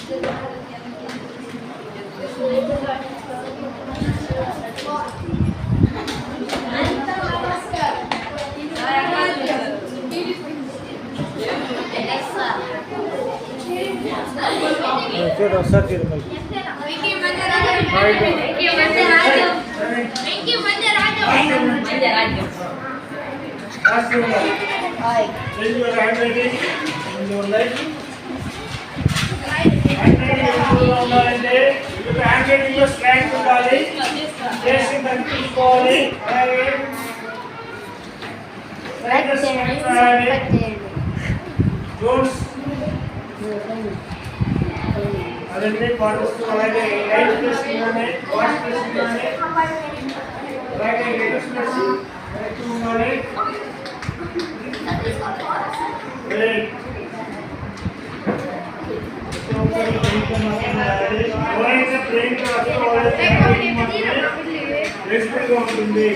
Change your handwriting in your life. ఉండాలంటే handwriting లో straight ఉండాలి, చేసి కనిపించుకోవాలి, అలాగే జోన్స్ అదంటే పాటిస్తూ అలాగే లైట్ చేసుకున్నానే వాష్ చేసుకున్నానే అలాగే లెటర్స్ చేసి ఉండాలి. ఎవరైతే ప్లేన్ ఉంటుంది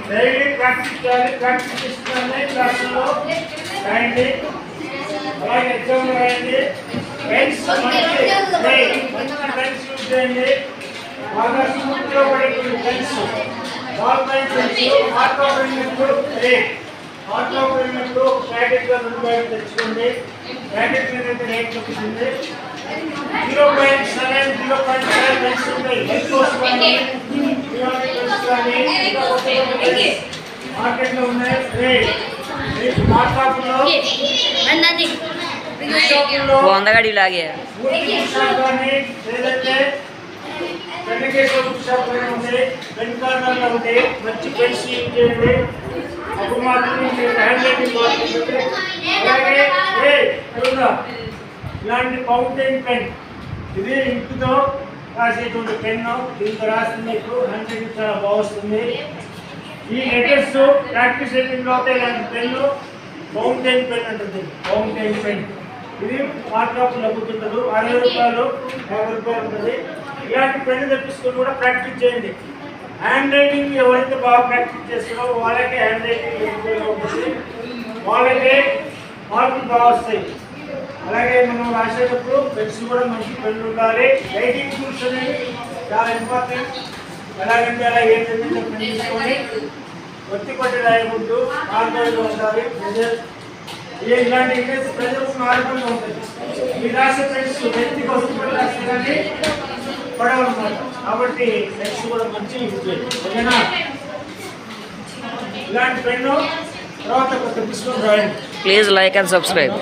డైలీ ప్రాక్టీస్ చేయాలి. ప్రాక్టీస్ చేస్తున్నానే క్లాసులో రాయండి, అలాగే ఎగ్జామ్ రాయండి. పెన్స్ మంచి పెన్స్ యూజ్ చేయండి, బాగా స్మూత్గా పడేటువంటి పెన్స్, బాల్ పెన్ పెన్స్. హార్ట్లో పడినప్పుడు హార్ట్లో పడినప్పుడు ప్యాకెట్గా 2 ప్యాకెట్ తెచ్చుకోండి. ప్యాకెట్ మీద అయితే రేట్ చూపిస్తుంది. 0.7 పెన్స్ ఉంటాయి. మార్కెట్లో ఉన్నాయి. వందగడి లాగే మంచి పెన్స్ యూజ్ చేయండి. అప్పుడు మాత్రం హ్యాండ్ రైటింగ్ బాగుంటుంది. అలాగే ఇలాంటి ఫౌంటైన్ పెన్, ఇది ఇంకుతో రాసేటువంటి పెన్ను, దీంతో రాస్తే మీకు హ్యాండ్ రైటింగ్ చాలా బాగుంటుంది. ఈ లెటర్స్ ప్రాక్టీస్ రైటింగ్ లో ఇలాంటి పెన్ను ఫౌంటైన్ పెన్ అంటుంది. ఫౌంటైన్ పెన్ ఇది మార్కెట్ లభిస్తుంటుంది. 60 రూపాయలు 50 రూపాయలు ఉంటుంది. ఇలాంటి పెన్ను తెప్పించుకొని కూడా ప్రాక్టీస్ చేయండి. హ్యాండ్ రైటింగ్ ఎవరైతే బాగా ప్రాక్టీస్ చేస్తారో వాళ్ళకే హ్యాండ్ రైటింగ్ ఎక్కువగా ఉంటుంది, వాళ్ళకే మార్కులు బాగా వస్తాయి. అలాగే మనం రాసేటప్పుడు పెన్స్ కూడా మంచి పెన్ను ఉండాలి. రైటింగ్ టూల్స్ అనేవి చాలా ఇంపార్టెంట్. ఎలాగంటే అలా ఏం జరిగిందో పెన్ తీసుకొని ఒత్తి కొట్టి రాయకూడదు, నార్మల్గా ఉండాలి. ఇలాంటి ఇంగ్లీష్ ప్రజలకు నార్మల్గా ఉంటుంది. ఈ రాసే పెన్స్ వ్యక్తికి వస్తువులు రాస్తే కానీ పడవన్నమాట. కాబట్టి పెన్స్ కూడా మంచి ఓకేనా. ఇలాంటి పెన్ను తర్వాత కొత్త తీసుకొని రాయండి. Please like and subscribe.